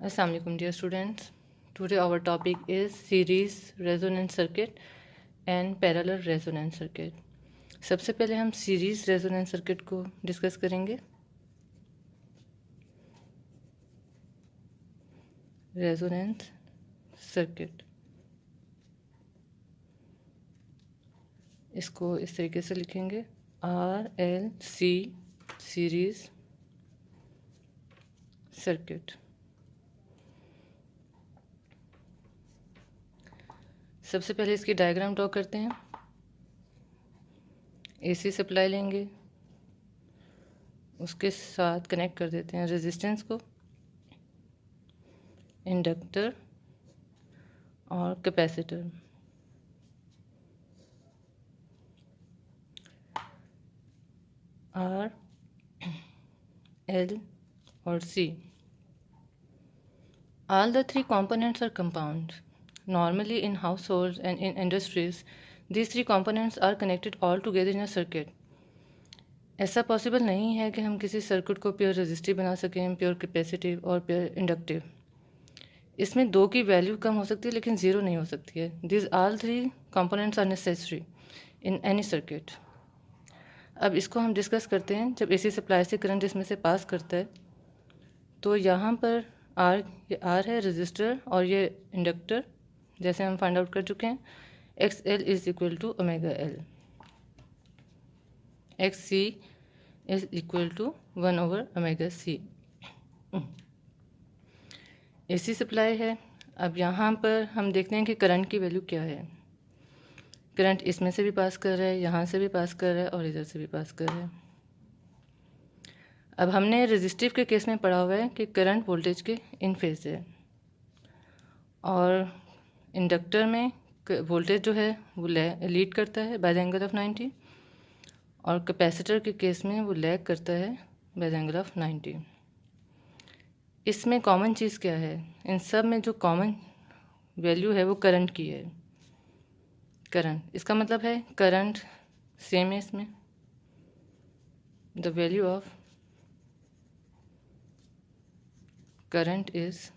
Assalamu alaikum dear students. Today our topic is series resonance circuit and parallel resonance circuit. सबसे पहले हम series resonance circuit को discuss करेंगे। Resonance circuit, इसको इस तरीके से लिखेंगे RLC सीरीज सर्किट। सबसे पहले इसकी डायग्राम ड्रॉ करते हैं। AC सप्लाई लेंगे, उसके साथ कनेक्ट कर देते हैं रेजिस्टेंस को, इंडक्टर और capacitor. R, L or C. All the three components are compounds. Normally in households and in industries, these three components are connected all together in a circuit. ऐसा possible नहीं है कि हम किसी सर्किट को pure resistive बना सकें, pure capacitive और प्योर इंडक्टिव। इसमें दो की वैल्यू कम हो सकती है लेकिन ज़ीरो नहीं हो सकती है। These all three components are necessary in any circuit. अब इसको हम डिस्कस करते हैं। जब AC सप्लाई से करंट इसमें से पास करता है तो यहाँ पर ये R है रेजिस्टर और ये इंडक्टर, जैसे हम फाइंड आउट कर चुके हैं। XL is equal to omega L, XC is equal to 1 over omega C। AC supply है। अब यहाँ पर हम देखते हैं कि करंट की वैल्यू क्या है। करंट इसमें से भी पास कर रहा है, यहाँ से भी पास कर रहा है और इधर से भी पास कर रहा है। अब हमने रेजिस्टिव के केस में पढ़ा हुआ है कि करंट वोल्टेज के इन फेज है, और इंडक्टर में वोल्टेज जो है वो लीड करता है बाय द एंगल ऑफ 90, और कैपेसिटर के केस में वो लैग करता है बाय द एंगल ऑफ 90। इसमें कॉमन चीज़ क्या है? इन सब में जो कॉमन वैल्यू है वो करंट की है। करंट, इसका मतलब है करंट सेम है इसमें। The value of current is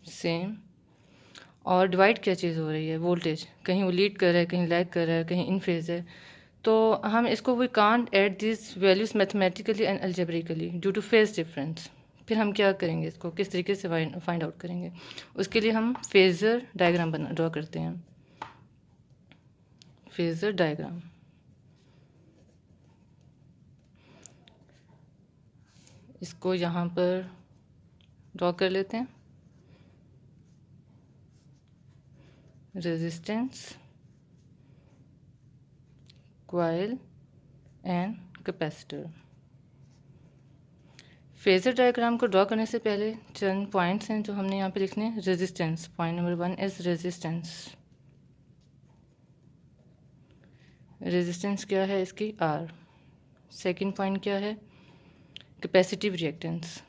same. और डिवाइड क्या चीज़ हो रही है? वोल्टेज। कहीं वो लीड कर रहा है, कहीं लैग कर रहा है, कहीं इन फेज है। तो हम इसको we can't add this values mathematically and algebraically due to phase difference. फिर हम क्या करेंगे, इसको किस तरीके से फाइंड आउट करेंगे? उसके लिए हम फेजर डायग्राम ड्रॉ करते हैं। फेजर डायग्राम, इसको यहाँ पर ड्रॉ कर लेते हैं। Resistance, coil and capacitor. Phasor diagram को ड्रॉ करने से पहले चंद पॉइंट्स हैं जो हमने यहाँ पे लिखने हैं। Resistance, point number 1 is resistance. Resistance क्या है इसकी? R। सेकंड पॉइंट क्या है? Capacitive reactance.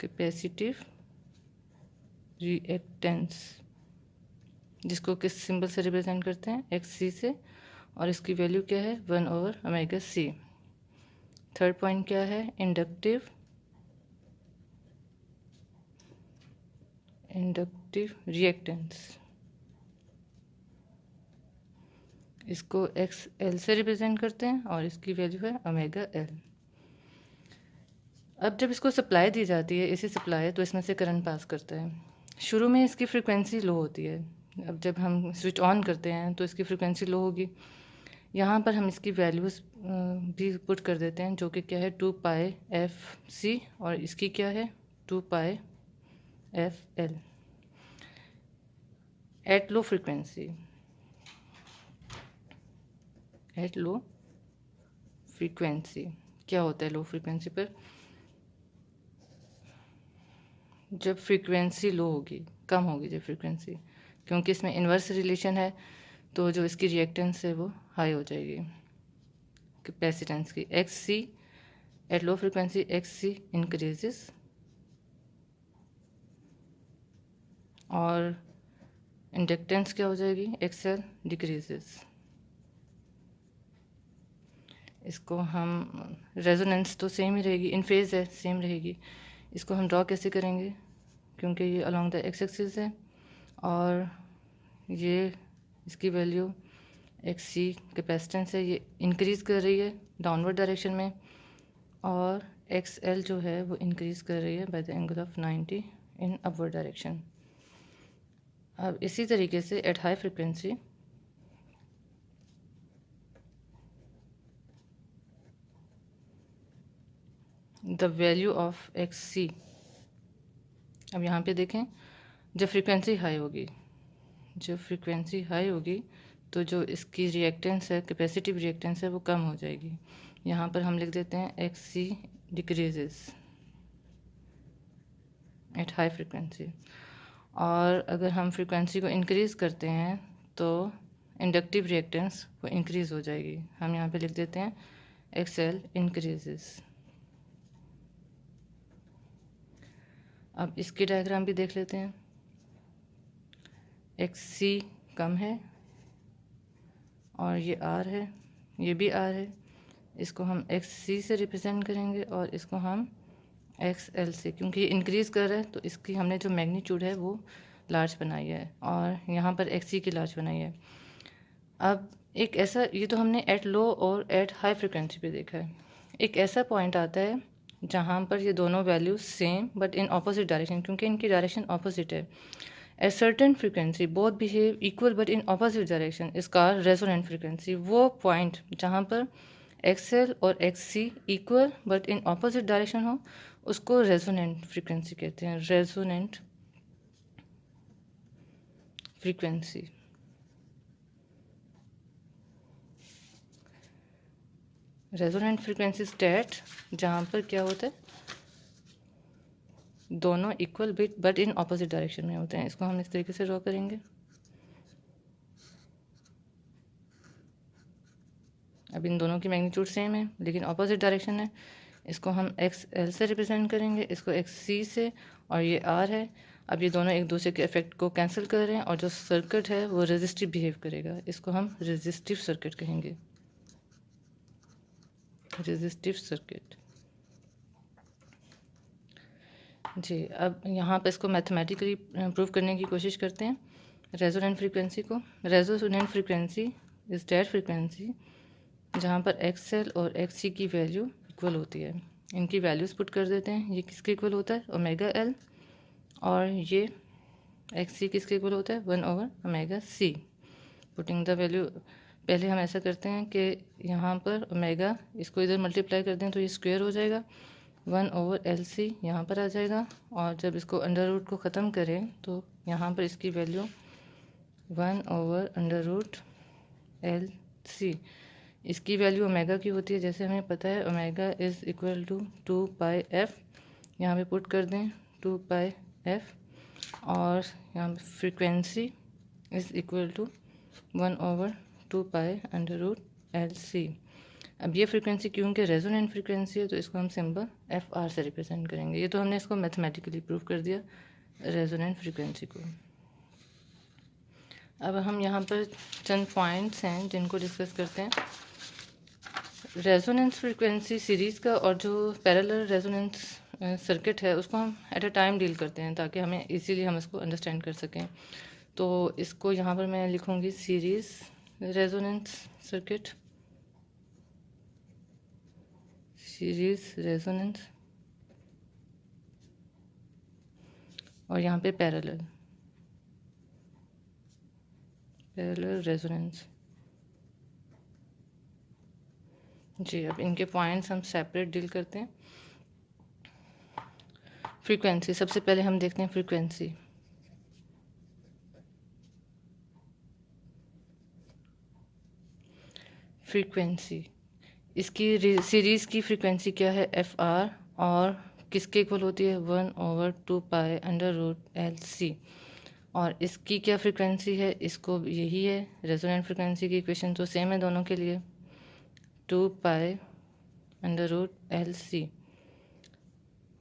कैपेसिटिव रिएक्टेंस, जिसको किस सिंबल से रिप्रेजेंट करते हैं? XC से, और इसकी वैल्यू क्या है? 1 over omega C। Third point क्या है? इंडक्टिव रिएक्टेंस, इसको XL से रिप्रेजेंट करते हैं और इसकी वैल्यू है ओमेगा L। अब जब इसको सप्लाई दी जाती है, AC सप्लाई, तो इसमें से करंट पास करता है। शुरू में इसकी फ्रीक्वेंसी लो होती है। अब जब हम स्विच ऑन करते हैं तो इसकी फ्रीक्वेंसी लो होगी। यहाँ पर हम इसकी वैल्यूज़ भी पुट कर देते हैं, जो कि क्या है? 2 पाई FC, और इसकी क्या है? 2 पाई FL। At low frequency, at low frequency क्या होता है लो फ्रीक्वेंसी पर? जब फ्रीक्वेंसी लो होगी, कम होगी जब फ्रीक्वेंसी, क्योंकि इसमें इन्वर्स रिलेशन है, तो जो इसकी रिएक्टेंस है वो हाई हो जाएगी कैपेसिटेंस की। XC at low frequency, XC increases, और इंडक्टेंस क्या हो जाएगी? XL decreases. इसको हम रेजोनेंस तो सेम ही रहेगी, इन फेज़ है सेम रहेगी। इसको हम ड्रॉ कैसे करेंगे, क्योंकि ये अलोंग द एक्स एक्सिस है और ये इसकी वैल्यू एक्स सी कैपेसिटेंस है, ये इंक्रीज़ कर रही है डाउनवर्ड डायरेक्शन में, और एक्स एल जो है वो इंक्रीज़ कर रही है by the angle of 90 in upward direction. अब इसी तरीके से at high frequency the value of X C, अब यहाँ पे देखें, जब फ्रीक्वेंसी हाई होगी, जब फ्रीक्वेंसी हाई होगी तो जो इसकी रिएक्टेंस है, कैपेसिटिव रिएक्टेंस है, वो कम हो जाएगी। यहाँ पर हम लिख देते हैं X C decreases at high frequency. और अगर हम फ्रीक्वेंसी को इंक्रीज़ करते हैं तो इंडक्टिव रिएक्टेंस वो इंक्रीज़ हो जाएगी। हम यहाँ पे लिख देते हैं एक्स एल इंक्रीजेस। अब इसकी डायग्राम भी देख लेते हैं। एक्स सी कम है और ये आर है, ये भी आर है। इसको हम एक्स सी से रिप्रेजेंट करेंगे और इसको हम एक्स एल से, क्योंकि ये इंक्रीज़ कर रहा है तो इसकी हमने जो मैग्नीट्यूड है वो लार्ज बनाई है और यहाँ पर एक्स सी की लार्ज बनाई है। अब एक ऐसा, ये तो हमने एट लो और एट हाई फ्रिक्वेंसी पे देखा है। एक ऐसा पॉइंट आता है जहाँ पर ये दोनों values same but in opposite direction, क्योंकि इनकी डायरेक्शन ऑपोजिट है। At certain frequency both behave equal but in opposite direction is called resonant frequency. वो पॉइंट जहाँ पर एक्स एल और X C equal but in opposite direction हो उसको resonant frequency कहते हैं। Resonant frequency, resonant frequency state जहाँ पर क्या होता है, दोनों equal but in opposite direction में होते हैं। इसको हम इस तरीके से ड्रॉ करेंगे। अब इन दोनों की मैग्नीट्यूड सेम है लेकिन ऑपोजिट डायरेक्शन है। इसको हम एक्स एल से रिप्रेजेंट करेंगे, इसको एक्स सी से, और ये आर है। अब ये दोनों एक दूसरे के इफेक्ट को कैंसिल कर रहे हैं और जो सर्किट है वो रेजिस्टिव बिहेव करेगा। इसको हम रेजिस्टिव सर्किट कहेंगे, रेजिस्टिव सर्किट। जी, अब यहाँ पे इसको मैथमेटिकली प्रूव करने की कोशिश करते हैं रेजोनेंट फ्रीक्वेंसी को। Resonant frequency is that frequency जहाँ पर एक्स एल और एक्स सी की वैल्यू इक्वल होती है। इनकी वैल्यूज पुट कर देते हैं। ये किसके इक्वल होता है, ओमेगा एल, और ये एक्स सी किसके इक्वल होता है, 1 over omega C. Putting the value, पहले हम ऐसा करते हैं कि यहाँ पर ओमेगा, इसको इधर मल्टीप्लाई कर दें तो ये स्क्वायर हो जाएगा, 1 ओवर एल सी यहाँ पर आ जाएगा। और जब इसको अंडर रूट को ख़त्म करें तो यहाँ पर इसकी value 1 over under root L C. इसकी वैल्यू ओमेगा की होती है, जैसे हमें पता है omega is equal to 2 pi F. यहाँ पे पुट कर दें 2 पाई एफ, और यहाँ पे frequency is equal to 1 over 2 pi under root L C. अब ये फ्रीक्वेंसी क्योंकि रेजोनेंट फ्रीक्वेंसी है तो इसको हम सिंबल एफ आर से रिप्रेजेंट करेंगे। ये तो हमने इसको मैथमेटिकली प्रूव कर दिया रेजोनेंट फ्रीक्वेंसी को। अब हम यहाँ पर चंद पॉइंट्स हैं जिनको डिस्कस करते हैं। रेजोनेंस फ्रीक्वेंसी सीरीज़ का और जो पैरेलल रेजोनेंस सर्किट है उसको हम एट अ टाइम डील करते हैं ताकि हमें इजीली हम इसको अंडरस्टैंड कर सकें। तो इसको यहाँ पर मैं लिखूँगी series resonance circuit, series resonance, और यहाँ पे पैरेलल रेजोनेंस। जी, अब इनके पॉइंट्स हम सेपरेट डील करते हैं। फ्रीक्वेंसी, सबसे पहले हम देखते हैं फ्रीक्वेंसी। फ्रीक्वेंसी, इसकी सीरीज़ की फ्रीक्वेंसी क्या है, एफ आर, और किसके इक्वल होती है, 1 over 2 pi under root L C. और इसकी क्या फ्रीक्वेंसी है, इसको यही है रेजोनेंट फ्रीक्वेंसी की इक्वेशन तो सेम है दोनों के लिए, 2 pi under root L C.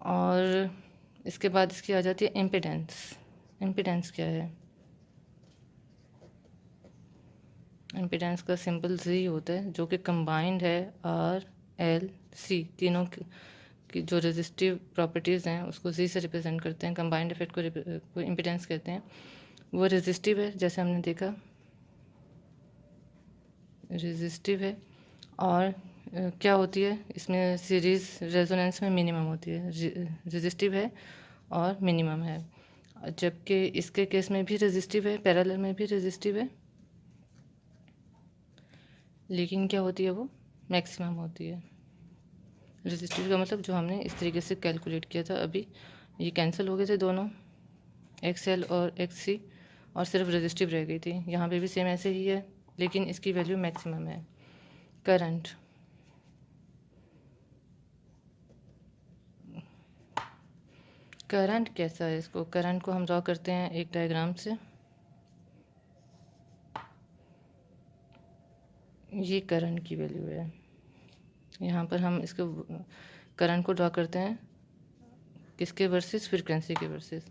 और इसके बाद इसकी आ जाती है इम्पिडेंस। इम्पिडेंस क्या है, इम्पीडेंस का सिंबल Z होता है, जो कि कंबाइंड है RLC, तीनों की जो रेजिस्टिव प्रॉपर्टीज़ हैं उसको Z से रिप्रेजेंट करते हैं। कंबाइंड इफेक्ट को इम्पीडेंस कहते हैं। वो रेजिस्टिव है, जैसे हमने देखा रेजिस्टिव है। और क्या होती है इसमें, सीरीज़ रेजोनेंस में मिनिमम होती है। रेजिस्टिव है और मिनिमम है, जबकि इसके केस में भी रेजिस्टिव है, पैरेलल में भी रेजिस्टिव है, लेकिन क्या होती है वो मैक्सिमम होती है। रेजिस्टिव का मतलब जो हमने इस तरीके से कैलकुलेट किया था अभी, ये कैंसिल हो गए थे दोनों, XL और XC, और सिर्फ रेजिस्टिव रह गई थी। यहाँ पे भी सेम ऐसे ही है, लेकिन इसकी वैल्यू मैक्सिमम है। करंट, करंट कैसा है, इसको करंट को हम ड्रॉ करते हैं एक डायग्राम से। ये करंट की वैल्यू है। यहाँ पर हम इसको करंट को ड्रॉ करते हैं किसके वर्सेस, फ्रीक्वेंसी के वर्सेस।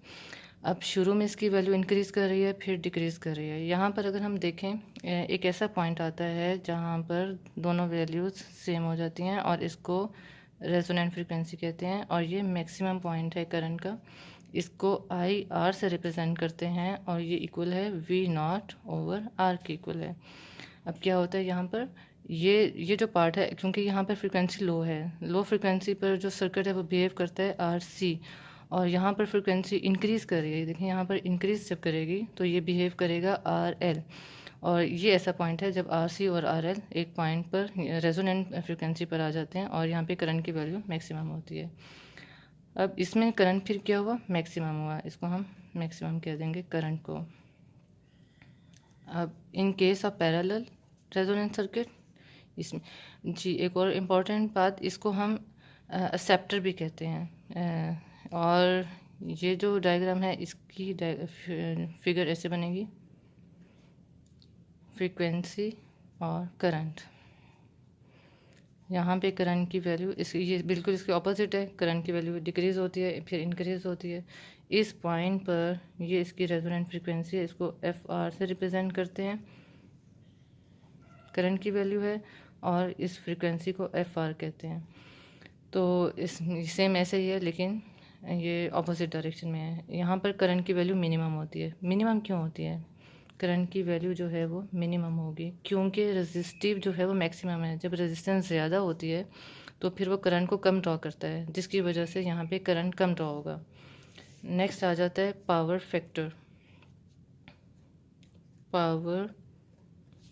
अब शुरू में इसकी वैल्यू इंक्रीज़ कर रही है, फिर डिक्रीज़ कर रही है। यहाँ पर अगर हम देखें, एक ऐसा पॉइंट आता है जहाँ पर दोनों वैल्यूज़ सेम हो जाती हैं, और इसको रेजोनेंट फ्रीक्वेंसी कहते हैं, और ये मैक्सिमम पॉइंट है करंट का। इसको IR से रिप्रेजेंट करते हैं, और ये इक्वल है V0/R के इक्वल है। अब क्या होता है यहाँ पर, ये जो पार्ट है, क्योंकि यहाँ पर फ्रीक्वेंसी लो है, लो फ्रीक्वेंसी पर जो सर्किट है वो बिहेव करता है RC, और यहाँ पर फ्रीक्वेंसी इंक्रीज़ कर रही है। देखिए यहाँ पर इंक्रीज़ जब करेगी तो ये बिहेव करेगा RL, और ये ऐसा पॉइंट है जब RC और RL एक पॉइंट पर रेजोनेंट फ्रीक्वेंसी पर आ जाते हैं, और यहाँ पे करंट की वैल्यू मैक्सिमम होती है। अब इसमें करंट फिर क्या हुआ, मैक्सिमम हुआ, इसको हम मैक्सिमम कह देंगे करंट को। अब in case of parallel resonance circuit, इसमें जी एक और इम्पॉर्टेंट बात, इसको हम एक्सेप्टर भी कहते हैं। और ये जो डायग्राम है इसकी फिगर ऐसे बनेगी, फ्रीक्वेंसी और करंट। यहाँ पे करंट की वैल्यू ये बिल्कुल इसके ऑपोजिट है, करंट की वैल्यू डिक्रीज़ होती है फिर इंक्रीज़ होती है। इस पॉइंट पर ये इसकी रेजोनेंट फ्रीक्वेंसी है, इसको FR से रिप्रेजेंट करते हैं, करंट की वैल्यू है, और इस फ्रीक्वेंसी को FR कहते हैं। तो इस सेम ऐसे ही है, लेकिन ये ऑपोजिट डायरेक्शन में है। यहाँ पर करंट की वैल्यू मिनिमम होती है। मिनिमम क्यों होती है, करंट की वैल्यू जो है वो मिनिमम होगी क्योंकि रेजिस्टिव जो है वो मैक्सिमम है। जब रेजिस्टेंस ज़्यादा होती है तो फिर वो करंट को कम ड्रॉ करता है, जिसकी वजह से यहाँ पे करंट कम ड्रॉ होगा। नेक्स्ट आ जाता है power factor. Power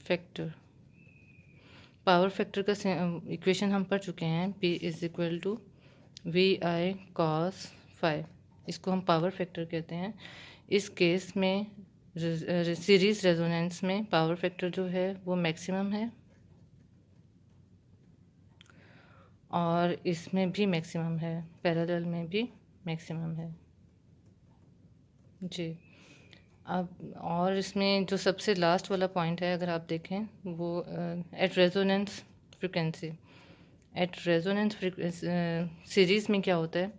factor, power factor का इक्वेशन हम पढ़ चुके हैं, P = VI cos phi। इसको हम पावर फैक्टर कहते हैं। इस केस में सीरीज़ रेजोनेंस में पावर फैक्टर जो है वो मैक्सिमम है, और इसमें भी मैक्सिमम है, पैरेलल में भी मैक्सिमम है जी। अब और इसमें जो सबसे लास्ट वाला पॉइंट है अगर आप देखें, वो at resonance frequency. At resonance series में क्या होता है,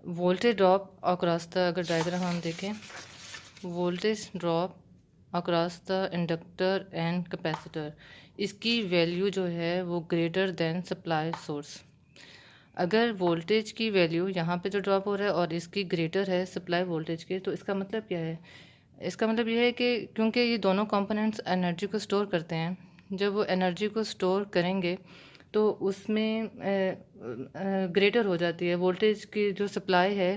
वोल्टेज ड्रॉप अक्रॉस द, अगर डायग्राम हम देखें, voltage drop across the inductor and capacitor, इसकी वैल्यू जो है वो ग्रेटर देन सप्लाई सोर्स। अगर वोल्टेज की वैल्यू यहाँ पे जो ड्रॉप हो रहा है और इसकी ग्रेटर है सप्लाई वोल्टेज के, तो इसका मतलब क्या है, इसका मतलब ये है कि क्योंकि ये दोनों कंपोनेंट्स एनर्जी को स्टोर करते हैं, जब वो एनर्जी को स्टोर करेंगे तो उसमें ग्रेटर हो जाती है वोल्टेज की जो सप्लाई है,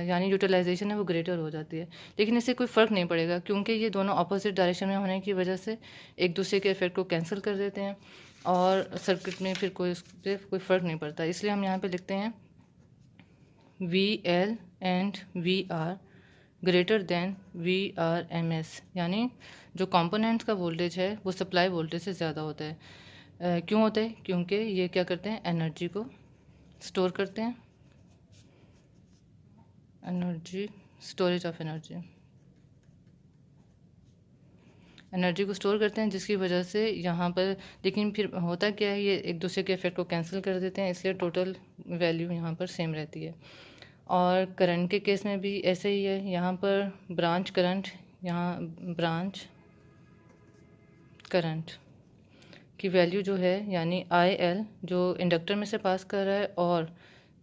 यानी यूटिलाइजेशन है वो ग्रेटर हो जाती है। लेकिन इससे कोई फ़र्क नहीं पड़ेगा क्योंकि ये दोनों अपोजिट डायरेक्शन में होने की वजह से एक दूसरे के इफेक्ट को कैंसिल कर देते हैं, और सर्किट में फिर कोई कोई फ़र्क नहीं पड़ता। इसलिए हम यहाँ पे लिखते हैं VL and VR greater than VRMS, यानी जो कंपोनेंट्स का वोल्टेज है वो सप्लाई वोल्टेज से ज़्यादा होता है। क्यों होता है, क्योंकि ये क्या करते हैं, एनर्जी को स्टोर करते हैं, energy, storage of energy, energy को स्टोर करते हैं, जिसकी वजह से यहाँ पर, लेकिन फिर होता क्या है, ये एक दूसरे के इफेक्ट को कैंसिल कर देते हैं, इसलिए टोटल वैल्यू यहाँ पर सेम रहती है। और करंट के केस में भी ऐसे ही है, यहाँ पर ब्रांच करंट, यहाँ ब्रांच करंट की वैल्यू जो है यानी आई एल जो इंडक्टर में से पास कर रहा है और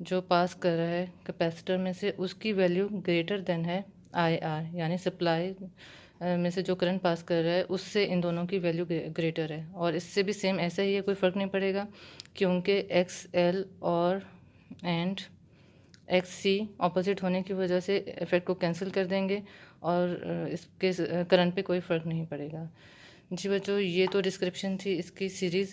जो पास कर रहा है कैपेसिटर में से, उसकी वैल्यू ग्रेटर देन है आई आर, यानी सप्लाई में से जो करंट पास कर रहा है उससे इन दोनों की वैल्यू ग्रेटर है। और इससे भी सेम ऐसा ही है, कोई फ़र्क नहीं पड़ेगा क्योंकि एक्स एल और एंड एक्स सी ऑपोजिट होने की वजह से इफ़ेक्ट को कैंसिल कर देंगे और इसके करंट पे कोई फ़र्क नहीं पड़ेगा। जी बच्चों, ये तो डिस्क्रिप्शन थी इसकी सीरीज़